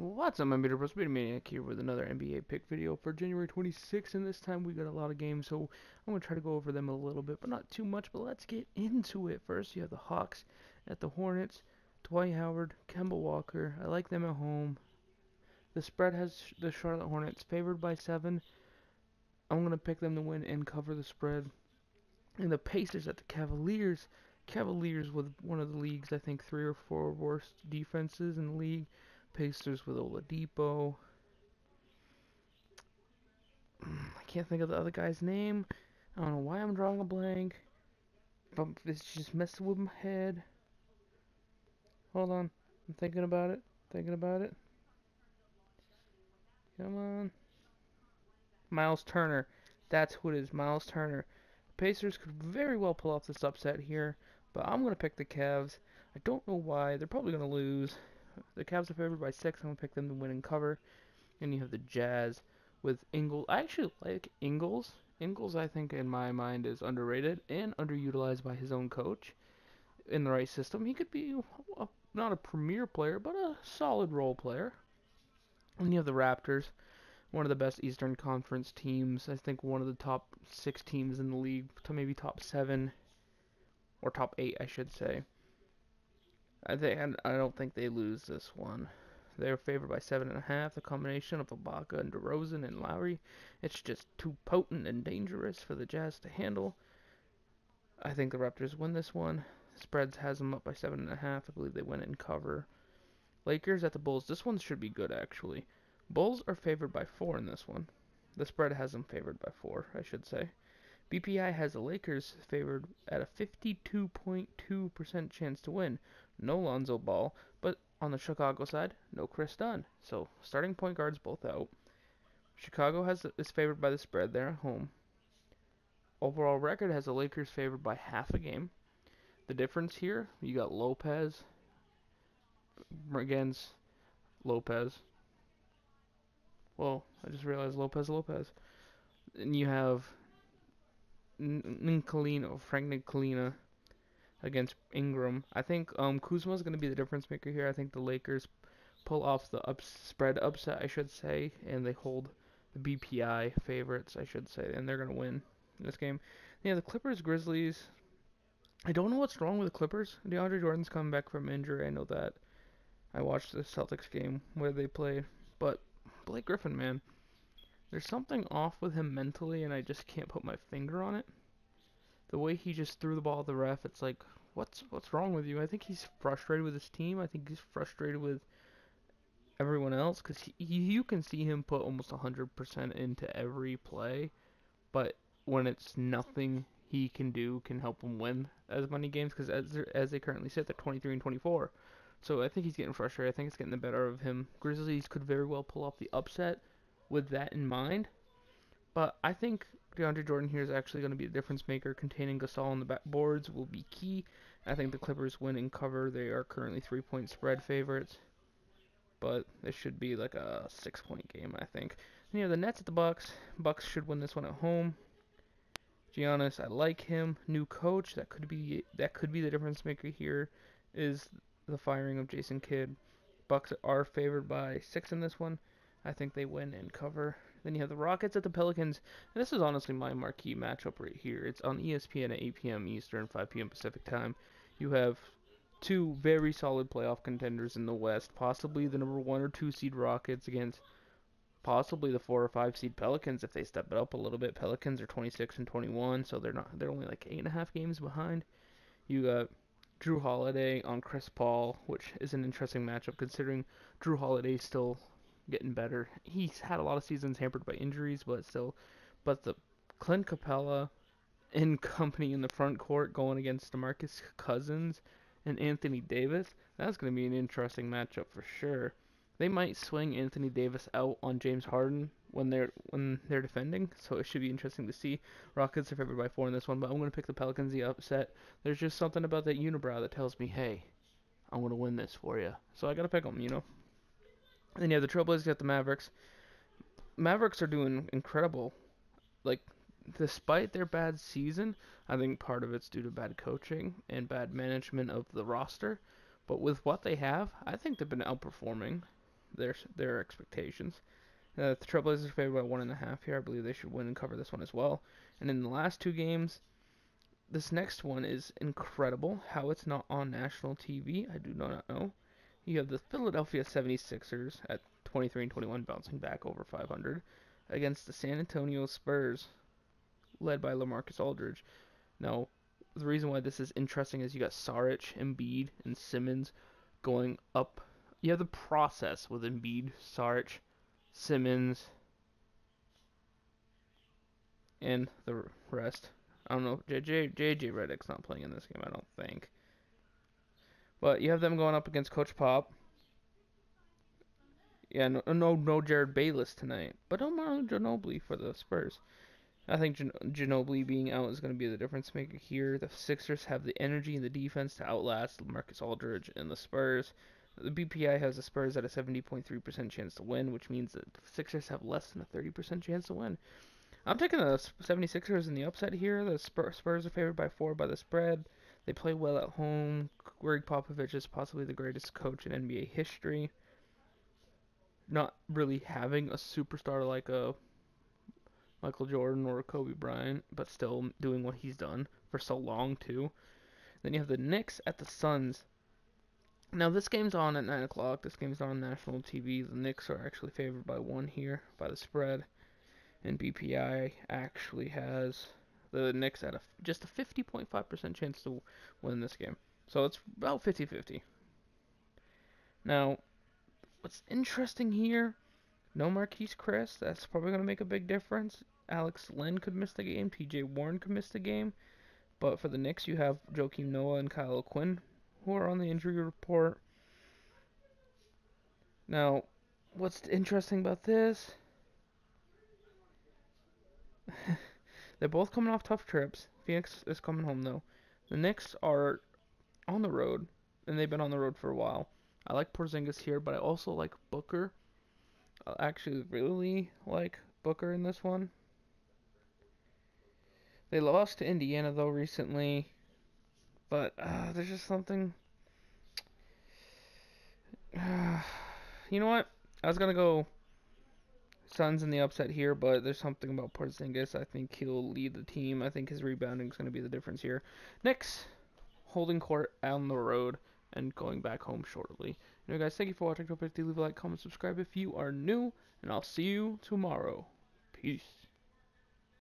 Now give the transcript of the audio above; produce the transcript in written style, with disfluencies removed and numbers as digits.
What's up, my meter bros? Maine-iac here with another NBA pick video for January 26th, and this time we got a lot of games, so I'm going to try to go over them a little bit, but not too much, but let's get into it. First, you have the Hawks at the Hornets, Dwight Howard, Kemba Walker. I like them at home. The spread has the Charlotte Hornets favored by 7. I'm going to pick them to win and cover the spread. And the Pacers at the Cavaliers. Cavaliers with one of the league's, I think, 3 or 4 worst defenses in the league. Pacers with Oladipo. I can't think of the other guy's name. I don't know why I'm drawing a blank. But it's just messing with my head. Hold on. I'm thinking about it. Thinking about it. Come on. Miles Turner. That's who it is. Miles Turner. Pacers could very well pull off this upset here. But I'm going to pick the Cavs. I don't know why. They're probably going to lose. The Cavs are favored by 6. I'm going to pick them to win and cover. And you have the Jazz with Ingles. I actually like Ingles. Ingles, I think, in my mind, is underrated and underutilized by his own coach. In the right system, he could be not a premier player, but a solid role player. And you have the Raptors, one of the best Eastern Conference teams. I think one of the top 6 teams in the league, to maybe top 7 or top 8, I should say. I don't think they lose this one. They're favored by 7.5. The combination of Ibaka and DeRozan and Lowry, it's just too potent and dangerous for the Jazz to handle. I think the Raptors win this one. Spreads has them up by 7.5. I believe they win and cover. Lakers at the Bulls. This one should be good, actually. Bulls are favored by 4 in this one. The spread has them favored by 4, I should say. BPI has the Lakers favored at a 52.2% chance to win. No Lonzo Ball, but on the Chicago side, no Chris Dunn. So starting point guards both out. Chicago is favored by the spread. They're at home. Overall record has the Lakers favored by half a game. The difference here, you got Lopez against Lopez. Well, I just realized Lopez. And you have Frank Ntilikina against Ingram. I think Kuzma's going to be the difference maker here. I think the Lakers pull off the spread upset, I should say, and they hold the BPI favorites, I should say, and they're going to win this game. Yeah, the Clippers Grizzlies. I don't know what's wrong with the Clippers. DeAndre Jordan's coming back from injury. I know that. I watched the Celtics game where they played, but Blake Griffin, man, there's something off with him mentally, and I just can't put my finger on it. The way he just threw the ball at the ref, it's like, what's wrong with you? I think he's frustrated with his team. I think he's frustrated with everyone else because you can see him put almost 100% into every play, but when it's nothing he can do can help him win as many games because as they currently sit, they're 23 and 24. So I think he's getting frustrated. I think it's getting the better of him. Grizzlies could very well pull off the upset with that in mind. But I think DeAndre Jordan here is actually going to be a difference maker. Containing Gasol on the boards will be key. I think the Clippers win and cover. They are currently 3-point spread favorites. But this should be like a 6-point game, I think. And you have the Nets at the Bucks. Bucks should win this one at home. Giannis, I like him. New coach, that could be the difference maker here. Is the firing of Jason Kidd. Bucks are favored by 6 in this one. I think they win and cover. Then you have the Rockets at the Pelicans. And this is honestly my marquee matchup right here. It's on ESPN at 8 p.m. Eastern, 5 p.m. Pacific time. You have 2 very solid playoff contenders in the West. Possibly the number 1 or 2 seed Rockets against possibly the 4 or 5 seed Pelicans if they step it up a little bit. Pelicans are 26 and 21, so they're only like 8.5 games behind. You got Drew Holiday on Chris Paul, which is an interesting matchup considering Drew Holiday's still getting better. He's had a lot of seasons hampered by injuries, but still. But the Clint Capella and company in the front court going against DeMarcus Cousins and Anthony Davis, that's going to be an interesting matchup for sure. They might swing Anthony Davis out on James Harden when they're defending, so it should be interesting to see. Rockets are favored by 4 in this one, but I'm going to pick the Pelicans the upset. There's just something about that unibrow that tells me, hey, I'm going to win this for you. So I got to pick them, And then you have the Trailblazers at the Mavericks. Mavericks are doing incredible. Like, despite their bad season, I think part of it's due to bad coaching and bad management of the roster. But with what they have, I think they've been outperforming. their expectations. The Trailblazers are favored by 1.5 here. I believe they should win and cover this one as well. And in the last two games, this next one is incredible. How it's not on national TV, I do not know. You have the Philadelphia 76ers at 23 and 21 bouncing back over 500 against the San Antonio Spurs, led by LaMarcus Aldridge. Now, the reason why this is interesting is you got Saric, Embiid, and Simmons going up. You have the process with Embiid, Saric, Simmons, and the rest. I don't know. JJ Redick's not playing in this game, I don't think. But you have them going up against Coach Pop. Yeah, no Jared Bayless tonight, but no Marlon Ginobili for the Spurs. I think Ginobili being out is going to be the difference maker here. The Sixers have the energy and the defense to outlast Marcus Aldridge and the Spurs. The BPI has the Spurs at a 70.3% chance to win, which means that the Sixers have less than a 30% chance to win. I'm taking the 76ers in the upset here. The Spurs are favored by 4 by the spread. They play well at home. Greg Popovich is possibly the greatest coach in NBA history. Not really having a superstar like a Michael Jordan or Kobe Bryant, but still doing what he's done for so long too. Then you have the Knicks at the Suns. Now this game's on at 9 o'clock. This game's on national TV. The Knicks are actually favored by 1 here by the spread. And BPI actually has the Knicks at just a 50.5% chance to win this game. So it's about 50-50. Now, what's interesting here, no Marquise Chris. That's probably going to make a big difference. Alex Len could miss the game. TJ Warren could miss the game. But for the Knicks, you have Joakim Noah and Kyle O'Quinn, who are on the injury report. Now, what's interesting about this? They're both coming off tough trips. Phoenix is coming home, though. The Knicks are on the road, and they've been on the road for a while. I like Porzingis here, but I also like Booker. I actually really like Booker in this one. They lost to Indiana, though, recently. But there's just something... you know what? I was going to go Suns in the upset here, but there's something about Porzingis. I think he'll lead the team. I think his rebounding is going to be the difference here. Knicks holding court on the road and going back home shortly. Anyway, guys, thank you for watching. Don't forget to leave a like, comment, subscribe if you are new, and I'll see you tomorrow. Peace.